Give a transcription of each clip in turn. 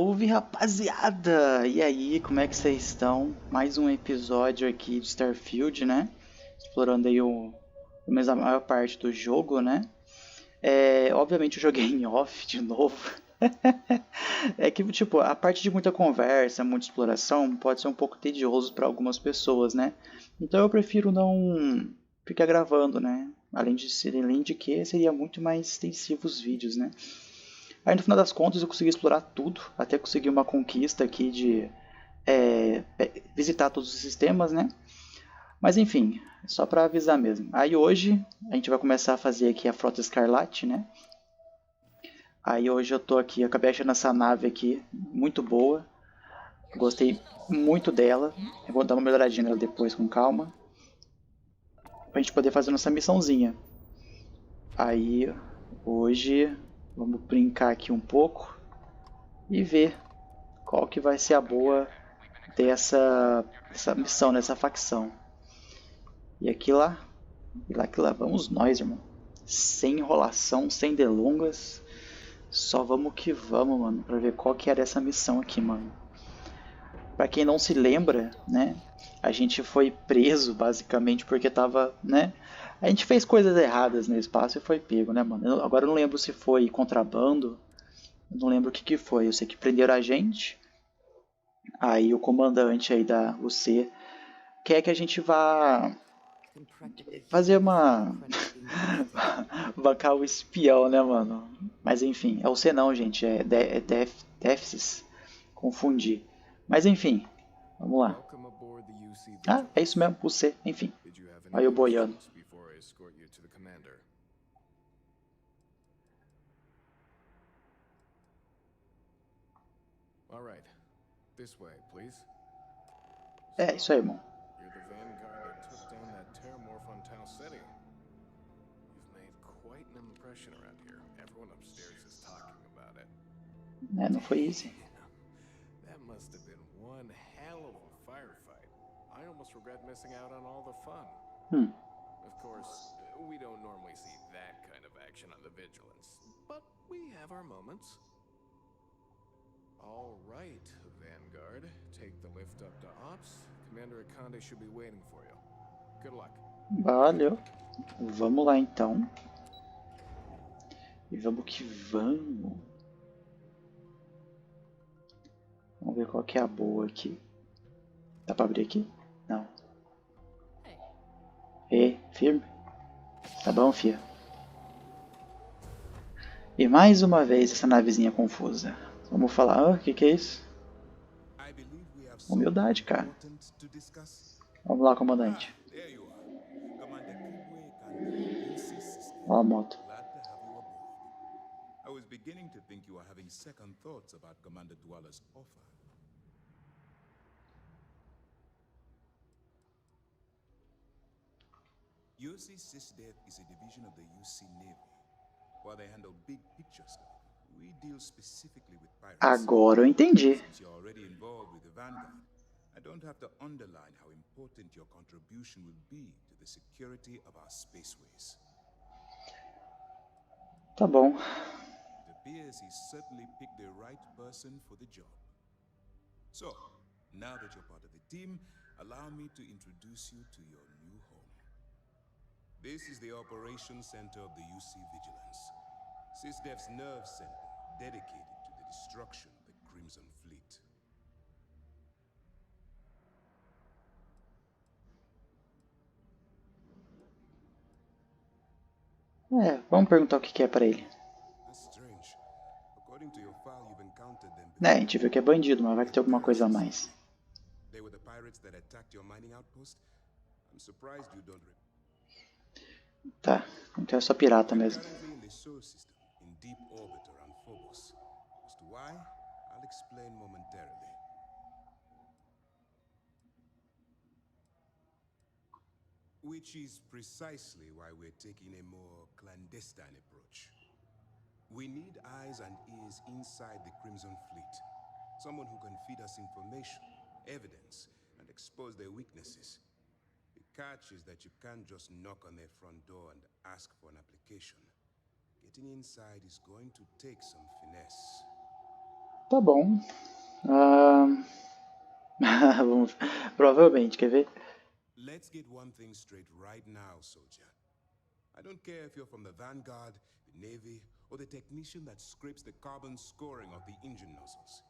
Salve, rapaziada! E aí, como é que vocês estão? Mais um episódio aqui de Starfield, né? Explorando aí pelo menos a maior parte do jogo, né? Obviamente eu joguei em off de novo. É que, tipo, a parte de muita conversa, muita exploração, pode ser um pouco tedioso para algumas pessoas, né? Então eu prefiro não ficar gravando, né? Além de que seria muito mais extensivo os vídeos, né? Aí no final das contas eu consegui explorar tudo, até consegui uma conquista aqui de visitar todos os sistemas, né? Mas enfim, só para avisar mesmo. Aí hoje a gente vai começar a fazer aqui a Frota Escarlate, né? Aí hoje eu tô aqui, acabei achando essa nave aqui muito boa. Gostei muito dela. Eu vou dar uma melhoradinha nela depois com calma. Pra gente poder fazer nossa missãozinha. Aí hoje vamos brincar aqui um pouco e ver qual que vai ser a boa dessa missão, dessa facção. E que lá vamos nós, irmão. Sem enrolação, sem delongas. Só vamos que vamos, mano, pra ver qual que era essa missão aqui, mano. Pra quem não se lembra, né, a gente foi preso, basicamente, porque tava, né, a gente fez coisas erradas no espaço e foi pego, né, mano. Agora eu não lembro se foi contrabando, eu não lembro o que foi. Eu sei que prenderam a gente, aí o comandante aí da UC quer que a gente vá fazer uma... bancar o espião, né, mano? Mas enfim, é o C não, gente, é déficits, confundi. Mas enfim, vamos lá. Ah, é isso mesmo, o C, enfim. Aí eu boiando. É, isso aí, irmão. É, não foi easy. That must have been one hell of a firefight. I almost regret missing out on all the fun. Of course, we don't normally see that kind of action on the Vigilance, but we have our moments. All right, Vanguard, take the lift up to Ops. Commander Ikande should be waiting for you. Good luck. Valeu. Vamos lá então. E vamos que vamos. Vamos ver qual que é a boa aqui. Dá pra abrir aqui? Não. Firme? Tá bom, fia. E mais uma vez essa navezinha confusa. Vamos falar, o que é isso? Humildade, cara. Vamos lá, comandante. Ó a moto. I was beginning to think you were having second thoughts about Commander Dwaller's offer. UC SysDev is a division of the UC Navy. While they handle big picture stuff, we deal specifically with pirates. Agora eu entendi. Since you're already involved with the Vanguard, I don't have to underline how important your contribution will be to the security of our spaceways. Tá bom. It appears he certainly picked the right person for the job. So, now that you're part of the team, allow me to introduce you to your new home. This is the Operations Center of the UC Vigilance, SysDev's nerve center dedicated to the destruction of the Crimson Fleet. Vamos perguntar o que é pra ele. A gente viu que é bandido, mas vai ter alguma coisa a mais. Tá, então é só pirata mesmo. Which is precisely why we're taking a more clandestine approach. We need eyes and ears inside the Crimson Fleet. Someone who can feed us information, evidence, and expose their weaknesses. The catch is that you can't just knock on their front door and ask for an application. Getting inside is going to take some finesse. Tá bom. Vamos, provavelmente, quer ver? Let's get one thing straight right now, soldier. I don't care if you're from the Vanguard, the Navy, or the technician that scrapes the carbon scoring of the engine nozzles.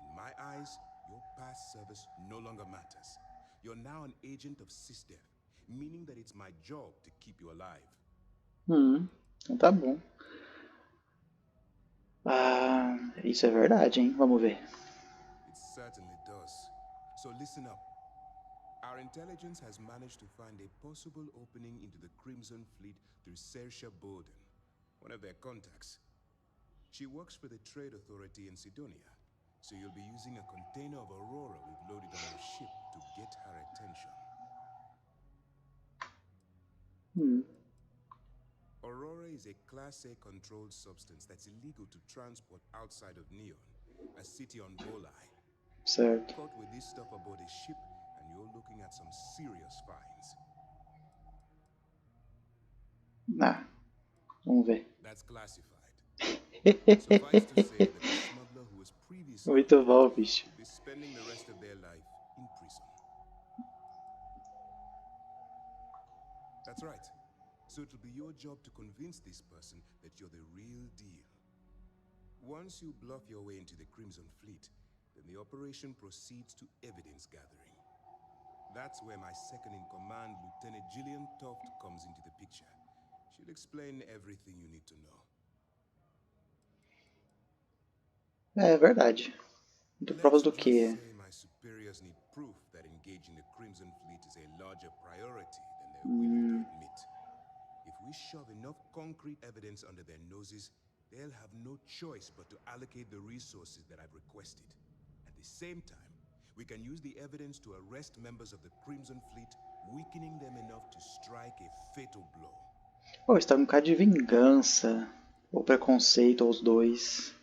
In my eyes, your past service no longer matters. You're now an agent of SysDev, meaning that it's my job to keep you alive. Então tá bom. Isso é verdade, hein? Vamos ver. It certainly does. So listen up. Our intelligence has managed to find a possible opening into the Crimson Fleet through Saoirse Bowden, one of their contacts. She works for the Trade Authority in Cydonia, so you'll be using a container of Aurora we've loaded on your ship to get her attention. Aurora is a Class A controlled substance that's illegal to transport outside of Neon, a city on Volai. Certo. Caught with this stuff aboard a ship, and you're looking at some serious fines. Vamos ver. That's classified. Suffice to say that the smuggler who was previously Muito bom, bicho. will be spending the rest of their life in prison. That's right. So it'll be your job to convince this person that you're the real deal. Once you bluff your way into the Crimson Fleet, then the operation proceeds to evidence gathering. That's where my second-in-command, Lieutenant Gillian Toft, comes into the picture. She'll explain everything you need to know. É verdade. Muito provas do quê? My superiors need proof that engaging the Crimson Fleet is a larger priority than they're willing to admit. If we shove enough concrete evidence under their noses, they'll have no choice but to allocate the resources that I've requested. At the same time, we can use the evidence to arrest members of the Crimson Fleet, weakening them enough to strike a fatal blow. Está com um bocado de vingança, ou preconceito, ou os dois.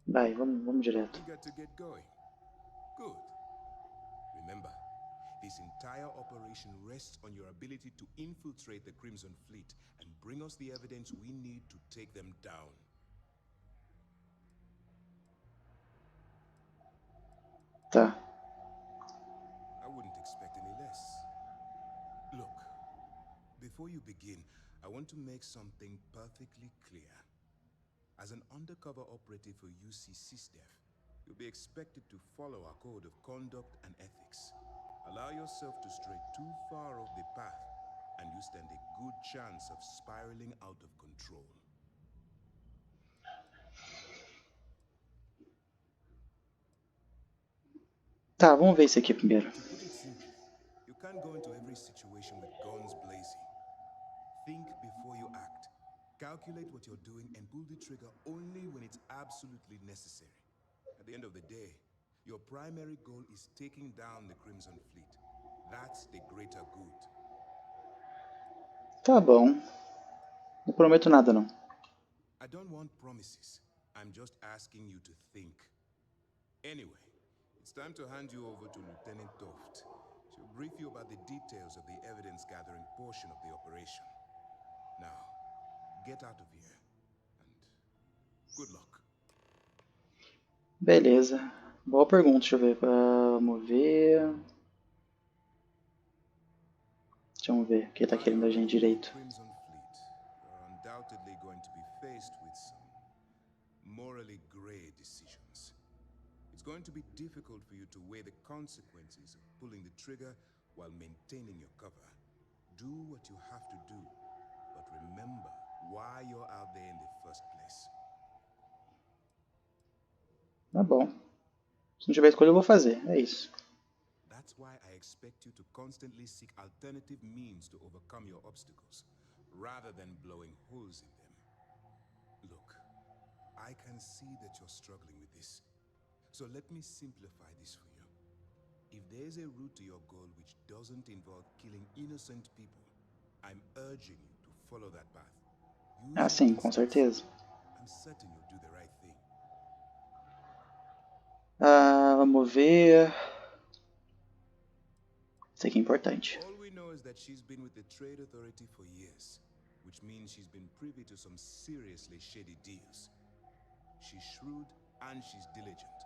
Vai, vamos direto. Eager to get going. Good. Remember, this entire operation rests on your ability to infiltrate the Crimson Fleet and bring us the evidence we need to take them down. Tá. I wouldn't expect any less. Look, before you begin, I want to make something perfectly clear. As an undercover operative for UC SysDev, you'll be expected to follow our code of conduct and ethics. Allow yourself to stray too far off the path, and you stand a good chance of spiraling out of control. Tá, vamos ver isso aqui primeiro. To put it simply, you can't go into every situation with guns blazing. Think before you act. Calculate what you're doing and pull the trigger only when it's absolutely necessary. At the end of the day, your primary goal is taking down the Crimson Fleet. That's the greater good. Tá bom. Não prometo nada, não. I don't want promises. I'm just asking you to think. Anyway, it's time to hand you over to Lieutenant Toft. She'll brief you about the details of the evidence-gathering portion of the operation. Now, get out of here, and good luck. Beleza. Boa pergunta, deixa eu ver. Vamos ver. Vamos ver o que tá querendo a gente direito. Crimson Fleet, you're undoubtedly going to be faced with some morally gray decisions. It's going to be difficult for you to weigh the consequences of pulling the trigger while maintaining your cover. Do what you have to do, but remember why you're out there in the first place. Tá bom. Se não tiver escolha, eu vou fazer. É isso. That's why I expect you to constantly seek alternative means to overcome your obstacles, rather than blowing holes in them. Look, I can see that you're struggling with this. So let me simplify this for you. If there's a route to your goal which doesn't involve killing innocent people, I'm urging you to follow that path. Sim, com certeza. I'm certain you'll do the right thing. Vamos ver. Isso aqui é importante. All we know is that she's been with the Trade Authority for years. which means she's been privy to some seriously shady deals. She's shrewd and she's diligent.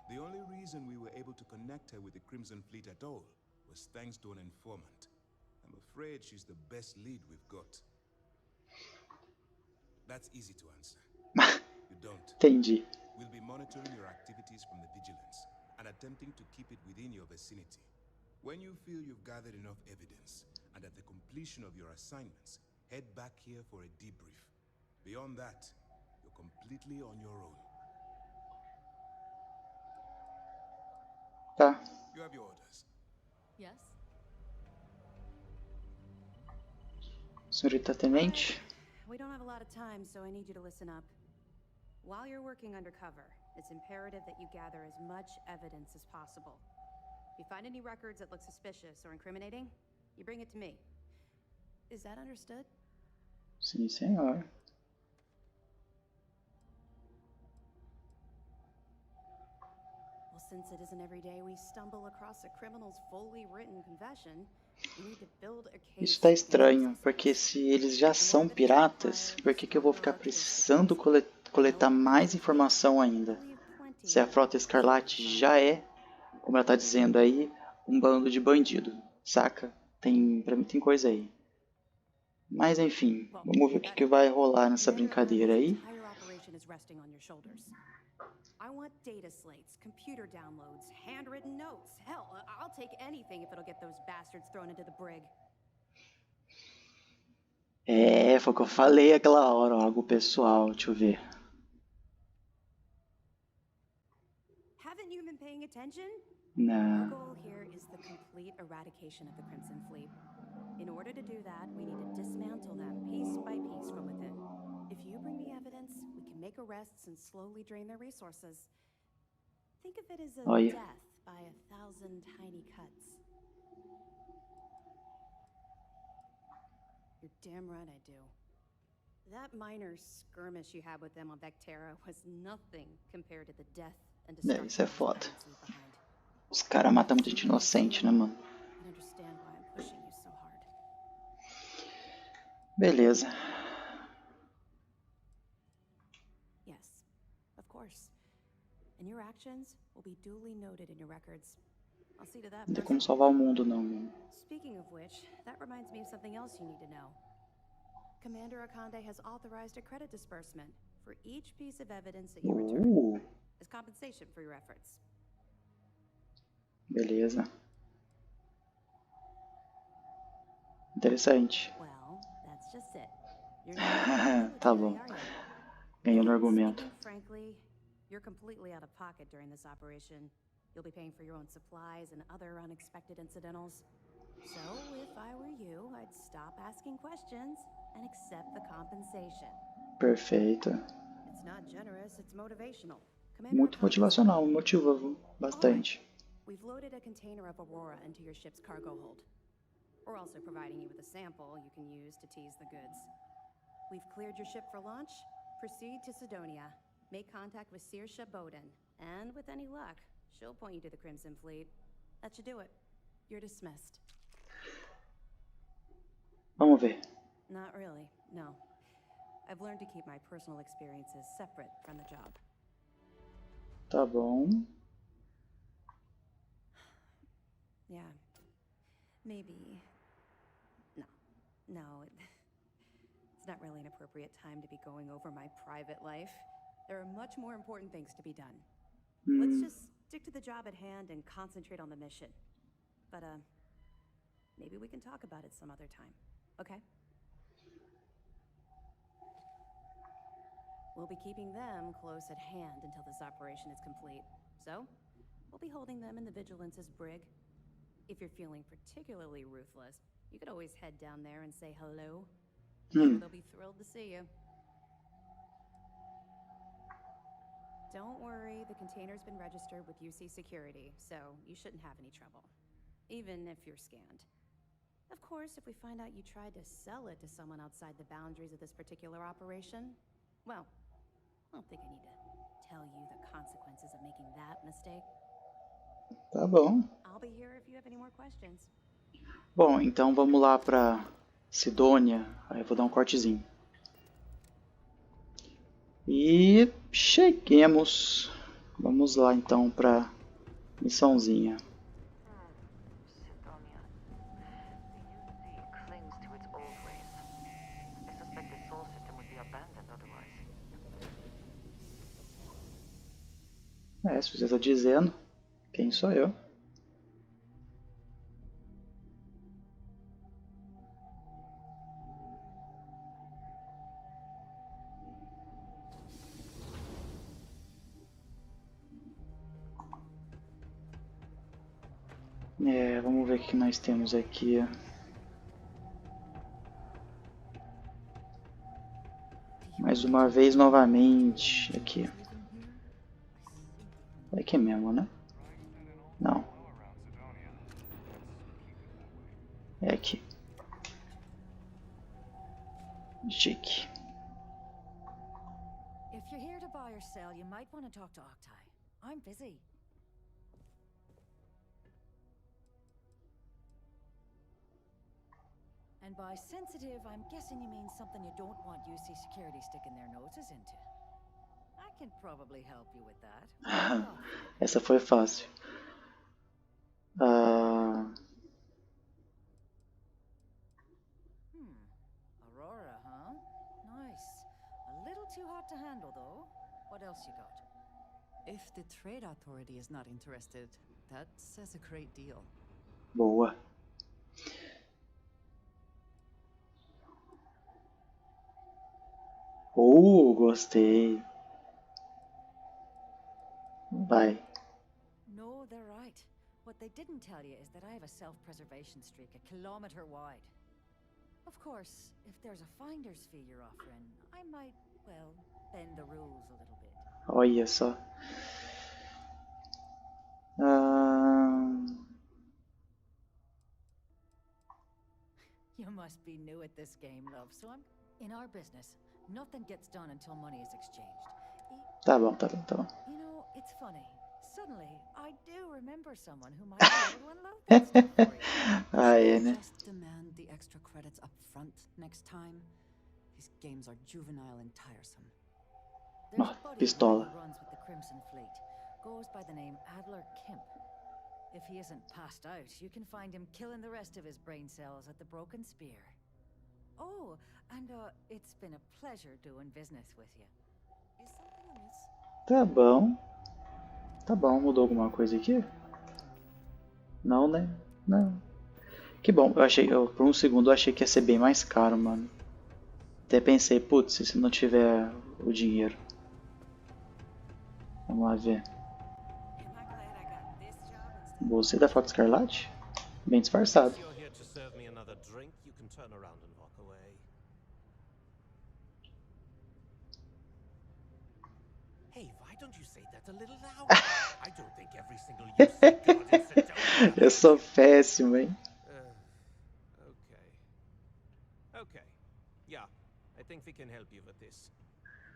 The only reason we were able to connect her with the Crimson Fleet at all was thanks to an informant. I'm afraid she's the best lead we've got. That's easy to answer. You don't. Entendi. We'll be monitoring your activities from the vigilance and attempting to keep it within your vicinity. When you feel you've gathered enough evidence, and at the completion of your assignments, head back here for a debrief. Beyond that, you're completely on your own. Tá. You have your orders. Yes. Senhorita Tenente. We don't have a lot of time, so I need you to listen up. While you're working undercover, it's imperative that you gather as much evidence as possible. If you find any records that look suspicious or incriminating, you bring it to me. Is that understood? Sim, senhor. Well, since it isn't every day we stumble across a criminal's fully written confession, we need to build a case. Isso tá estranho, porque se eles já são piratas, por que eu vou ficar precisando coletar mais informação ainda? Se a Frota Escarlate já é, como ela tá dizendo aí, um bando de bandido, saca? Pra mim tem coisa aí. Mas enfim, vamos ver o que vai rolar nessa brincadeira aí. I want data slates, computer downloads, handwritten notes. Hell, I'll take anything if it'll get those bastards thrown into the brig. É, foi o que eu falei aquela hora, algo pessoal, deixa eu ver. Haven't you been paying attention? Não. Our goal here is the complete eradication of the Crimson Fleet. In order to do that, we need to dismantle them piece by piece from within. If you bring me evidence, we can make arrests and slowly drain their resources. Think of it as a death by 1,000 tiny cuts. You're damn right I do. That minor skirmish you had with them on Vectera was nothing compared to the death and destruction. Isso é foda. Os caras matam muita gente inocente, né, mano? I understand why I'm pushing you so hard. Beleza. Yes, of course. And your actions will be duly noted in your records. I'll see to that. Não tem como salvar o mundo, não, mano. Speaking of which, that reminds me of something else you need to know. Commander Ikande has authorized a credit disbursement for each piece of evidence that you return as compensation for your efforts. Beleza. Interessante. Well, that's just it. Tá bom. Ganhando argumento. Frankly, you're completely out of pocket during this operation. You'll be paying for your own supplies and other unexpected incidentals. So, if I were you, I'd stop asking questions and accept the compensation. Perfeito. It's not generous, it's motivational. Muito motivacional, me motiva bastante. We've loaded a container of Aurora into your ship's cargo hold. We're also providing you with a sample you can use to tease the goods. We've cleared your ship for launch. Proceed to Cydonia. Make contact with Saoirse Bowden. And with any luck, she'll point you to the Crimson Fleet. That should do it. You're dismissed. Vamos ver. Not really, no. I've learned to keep my personal experiences separate from the job. Tá bom. Yeah. Maybe. No. It's not really an appropriate time to be going over my private life. There are much more important things to be done. Let's just stick to the job at hand and concentrate on the mission. But, maybe we can talk about it some other time, okay? We'll be keeping them close at hand until this operation is complete. So, we'll be holding them in the Vigilance's brig. If you're feeling particularly ruthless, you could always head down there and say hello. Sure, they'll be thrilled to see you. Don't worry, the container's been registered with UC Security, so you shouldn't have any trouble. Even if you're scanned. Of course, if we find out you tried to sell it to someone outside the boundaries of this particular operation, well, I don't think I need to tell you the consequences of making that mistake. Tá bom. I'll be here if you have any more questions. Bom, então vamos lá para Cydonia. Aí eu vou dar um cortezinho. E cheguemos. Vamos lá então pra missãozinha. Se você está dizendo, quem sou eu? Vamos ver o que nós temos aqui. Mais uma vez, novamente, aqui. É aqui mesmo, né? Não. É aqui. Chique. If you're here to buy or sell, you might want to talk to Octai. I'm busy. And by sensitive, I'm guessing you mean something you don't want UC security sticking their noses into. I can probably help you with that. Essa foi fácil. Aurora, huh? Nice. A little too hot to handle, though. What else you got? If the trade authority is not interested, that says a great deal. Boa. Gostei. Vai. No, they're right. What they didn't tell you is that I have a self-preservation streak a kilometer wide. Of course, if there's a finder's fee you're offering, I might, well, bend the rules a little bit. Olha só. You must be new at this game, love, so I'm... In our business, nothing gets done until money is exchanged. Tá bom. You know, it's funny. Suddenly, I do remember someone who might be able to unload that stuff for you. Né? Just demand the extra credits up front next time. These games are juvenile and tiresome. There's a buddy pistola. who runs with the Crimson Fleet. Goes by the name Adler Kemp. If he isn't passed out, you can find him killing the rest of his brain cells at the Broken Spear. Oh, and it's been a pleasure doing business with you. Is something amiss? Tá bom, mudou alguma coisa aqui? Não, né? Não. Que bom, por um segundo eu achei que ia ser bem mais caro, mano. Até pensei, putz, se não tiver o dinheiro. Vamos lá ver. Você da Frota Escarlate? Bem disfarçado. Eu sou péssimo, hein? Okay. Yeah, I think we can help you with this.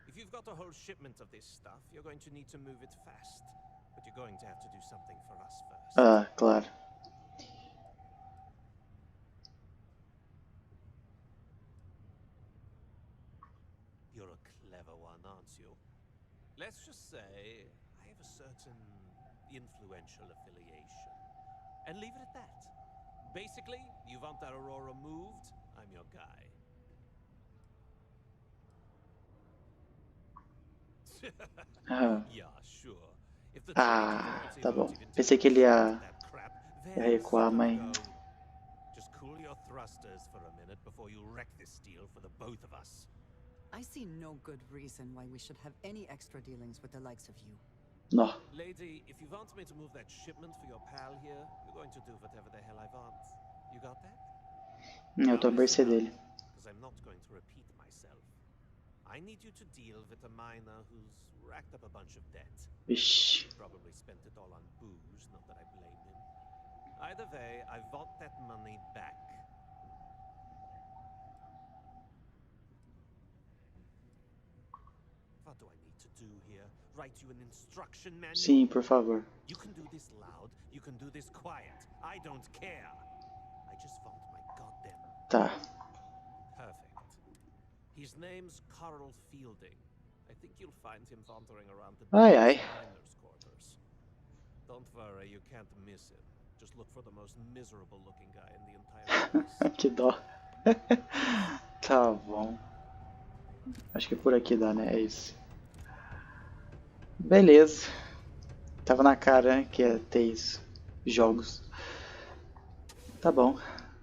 If you've got a whole shipment of this stuff, you're going to need to move it fast. But you're going to have to do something for us first. Claro. You're a clever one, aren't you? Let's just say I have a certain influential affiliation. And leave it at that. Basically, you want that Aurora moved, I'm your guy. Yeah, sure. Tá bom. Pensei que ele ia recuar, mas... Just cool your thrusters for a minute before you wreck this deal for the both of us. I see no good reason why we should have any extra dealings with the likes of you. No. Lady, if you want me to move that shipment for your pal here, you're going to do whatever the hell I want. You got that? Eu tô a mercê dele. Because I'm not going to repeat myself. I need you to deal with a miner who's racked up a bunch of debt. Vixe. Probably spent it all on booze, not that I blame him. Either way, I want that money back. What do I need to do here? Write you an instruction manual? Sim, por favor. You can do this loud, you can do this quiet. I don't care. I just want my goddamn... Tá. His name's Carl Fielding. I think you'll find him wandering around the Ai, ai. miners' quarters. Don't worry, you can't miss him. Just look for the most miserable looking guy in the entire place. Que dó. Tá bom. Acho que por aqui dá, né? É isso. Beleza. Tava na cara, né, que ia ter isso. Jogos. Tá bom.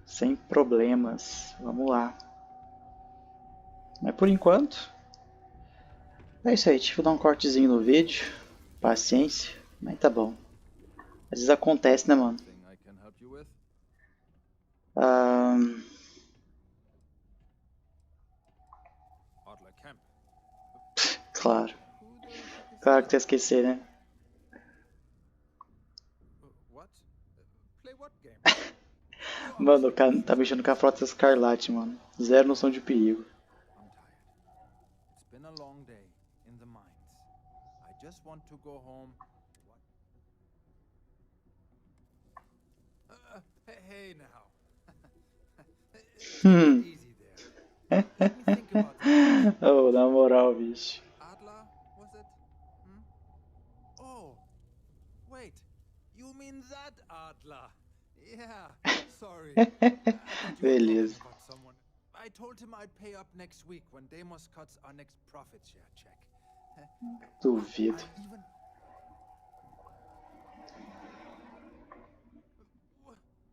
Sem problemas. Vamos lá. Mas por enquanto... é isso aí. Tive que dar um cortezinho no vídeo. Paciência. Mas tá bom. Às vezes acontece, né, mano? Claro. Claro que você ia esquecer, né? Mano, o cara tá mexendo com a frota Escarlate, mano. Zero noção de perigo. Oh, na moral, bicho. Beleza. I told him I'd pay up next week when Deimos cuts our next profit share check. Duvido.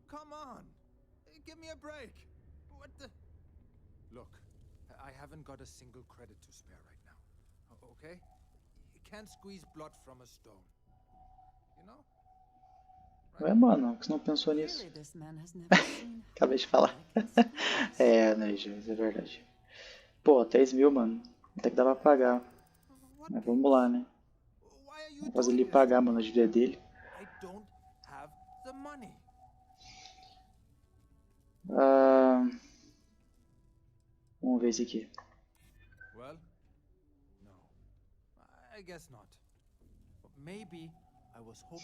Come on. Give me a break. What the? Look, I haven't got a single credit to spare right now. Okay? You can't squeeze blood from a stone. You know? Ué, mano, que você não pensou nisso? Acabei de falar. É, né, gente, é verdade. Pô, 3 mil, mano. Até que dá pra pagar. Mas vamos lá, né? Vou fazer ele pagar, mano, a dívida dele. Vamos ver esse aqui.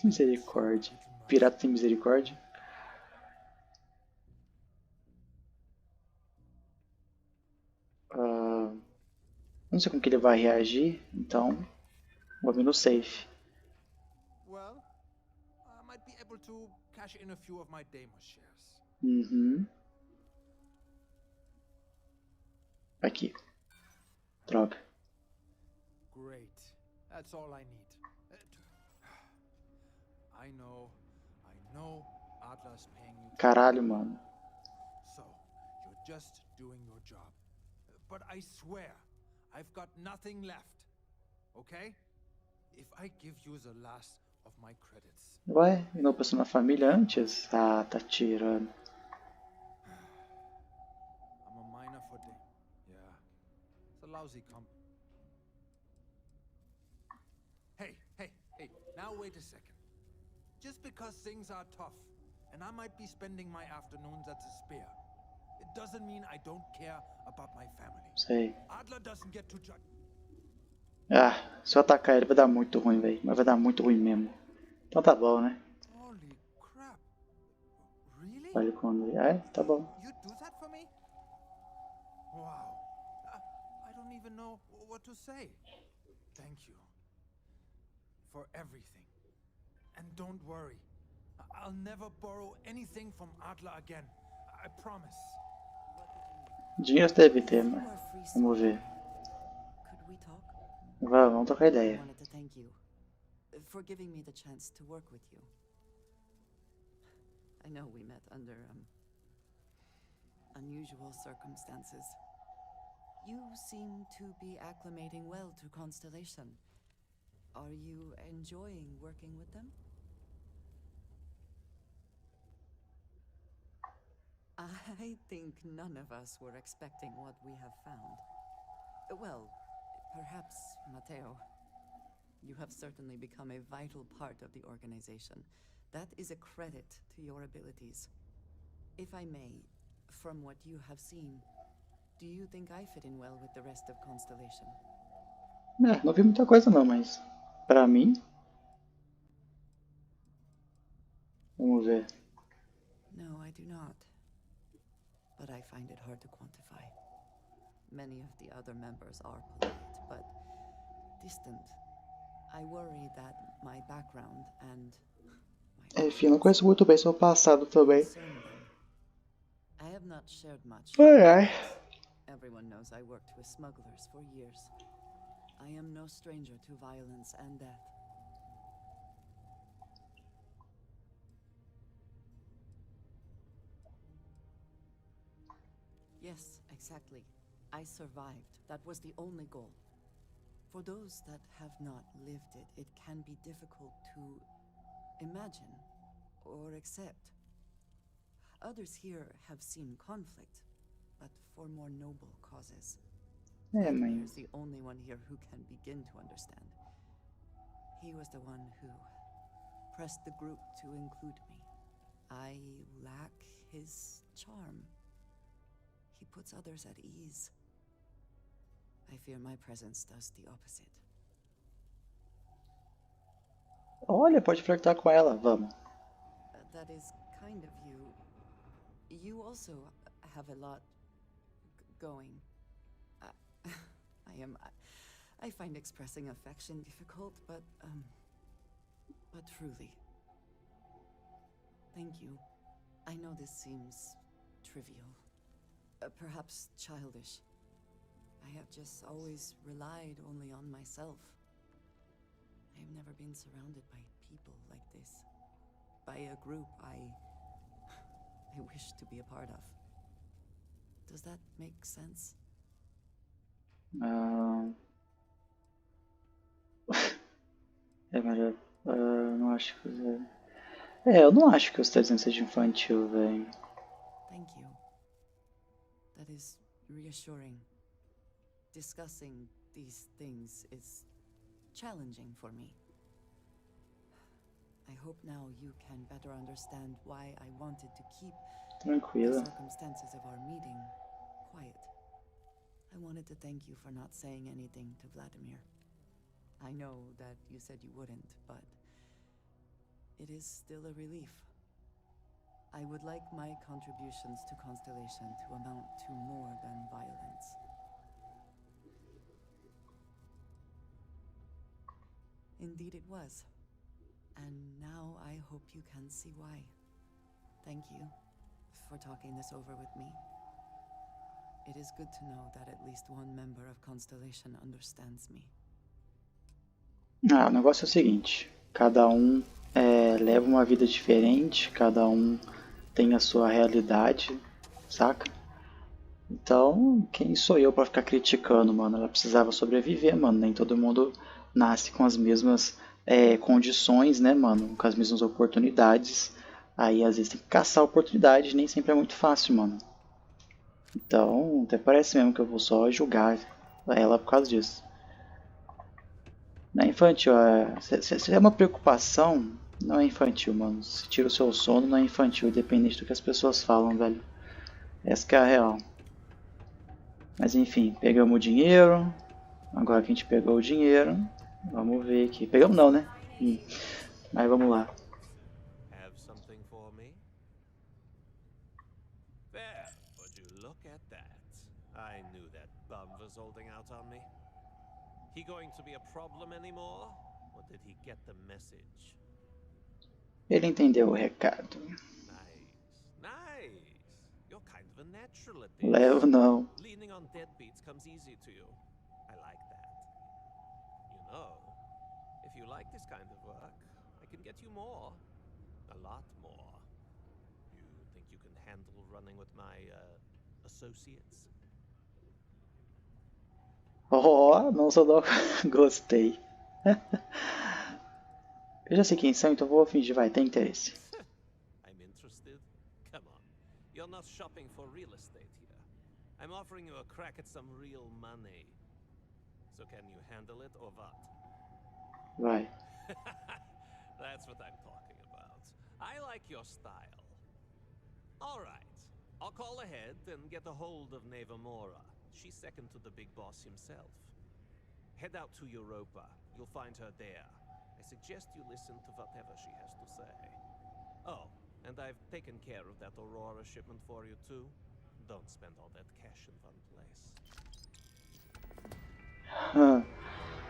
Misericórdia. Pirata tem misericórdia? Não sei como que ele vai reagir, então vou vir no safe. Aqui. Droga. That's all I need. I know. Adler's paying you. Caralho, mano. So, you're just doing your job. But I swear, I've got nothing left. Okay? If I give you the last of my credits. Ué, não pensou na família antes? Ah, tá tirando. I'm a miner for day. Yeah. It's a lousy comp. Hey, now wait a second. Just because things are tough, and I might be spending my afternoons at the spear, it doesn't mean I don't care about my family. Sei. Adler doesn't get to judge. Ah, se eu atacar ele vai dar muito ruim, velho. Mas vai dar muito ruim mesmo. Então tá bom, né? Holy crap. Really? Olha quando... É, tá bom. You do that for me? Wow. I don't even know what to say. Thank you. For everything. And don't worry, I'll never borrow anything from Adler again. I promise. Dinheiro deve ter, mas vamos ver. Vamos trocar ideia. I wanted to thank you for giving me the chance to work with you. I know we met under unusual circumstances. You seem to be acclimating well to Constellation. Are you enjoying working with them? I think none of us were expecting what we have found. Well, perhaps, Matteo. You have certainly become a vital part of the organization. That is a credit to your abilities. If I may, from what you have seen, do you think I fit in well with the rest of Constellation? Não vi muita coisa não, mas pra mim... Vamos ver. No, I do not. But I find it hard to quantify. many of the other members are polite, but distant. I worry that my background and Enfim, não conheço muito bem seu passado também. I have not shared much. Ai. Everyone knows I worked with smugglers for years. I am no stranger to violence and death. Yes, exactly. I survived. That was the only goal. For those that have not lived it, it can be difficult to imagine or accept. Others here have seen conflict, but for more noble causes. Vladimir is the only one here who can begin to understand. He was the one who pressed the group to include me. I lack his charm. He puts others at ease. I fear my presence does the opposite. Olha, pode flertar com ela, vamos. That is kind of you. You also have a lot going. I find expressing affection difficult, but truly. Thank you. I know this seems trivial, perhaps childish. I have just always relied only on myself. I have never been surrounded by people like this. By a group I wish to be a part of. Does that make sense? Mas não acho que... eu não acho que os 300 seja infantil, velho. Thank you. That is reassuring. Discussing these things is challenging for me. I hope now you can better understand why I wanted to keep Tranquila. the circumstances of our meeting quiet. I wanted to thank you for not saying anything to Vladimir. I know that you said you wouldn't, but it is still a relief. I would like my contributions to Constellation to amount to more than violence. Indeed it was. And now I hope you can see why. Thank you for talking this over with me. It is good to know that at least one member of Constellation understands me. O negócio é o seguinte, cada um leva uma vida diferente, cada um tem a sua realidade, saca? Então, quem sou eu pra ficar criticando, mano? Ela precisava sobreviver, mano, nem todo mundo nasce com as mesmas condições, né, mano? Com as mesmas oportunidades. Aí, às vezes, tem que caçar oportunidades, nem sempre é muito fácil, mano. Então, até parece mesmo que eu vou só julgar ela por causa disso. Não é infantil, se é uma preocupação, não é infantil, mano. Se tira o seu sono, não é infantil, independente do que as pessoas falam, velho. Essa que é a real. Mas enfim, pegamos o dinheiro. Agora que a gente pegou o dinheiro, vamos ver aqui. Pegamos não, né? Mas vamos lá. Have something for me? There, would you look at that? I knew that bum was holding out on me. He going to be a problem anymore? Or did he get the message? Ele entendeu o recado. Nice. You're kind of a natural at this. Levo não. Leaning on deadbeats comes easy to you. I like that. You know, if you like this kind of work, I can get you more. A lot more. You think you can handle running with my associates? Oh, não só não. Gostei. Eu já sei quem são, então vou fingir, vai, tem interesse. I'm interested. Come on. You're not shopping for real estate here. I'm offering you a crack at some real money. So can you handle it or what? Vai. That's what I'm talking about. I like your style. All right. I'll call ahead and get a hold of Nevamora. She's second to the big boss himself. Head out to Europa. You'll find her there. I suggest you listen to whatever she has to say. Oh, and I've taken care of that Aurora shipment for you too. Don't spend all that cash in one place.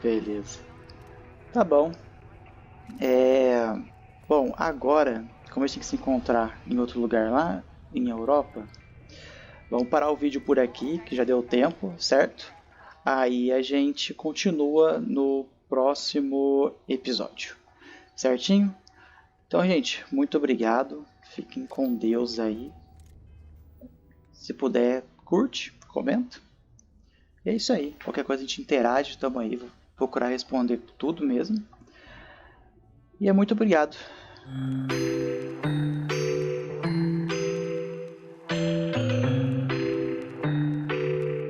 Beleza. Tá bom. Bom, agora, como a gente tem que se encontrar em outro lugar lá, em Europa, vamos parar o vídeo por aqui, que já deu tempo, certo? Aí a gente continua no próximo episódio. Certinho? Então, gente, muito obrigado. Fiquem com Deus aí. Se puder, curte, comenta. E é isso aí. Qualquer coisa a gente interage, estamos aí. Vou procurar responder tudo mesmo. E é muito obrigado.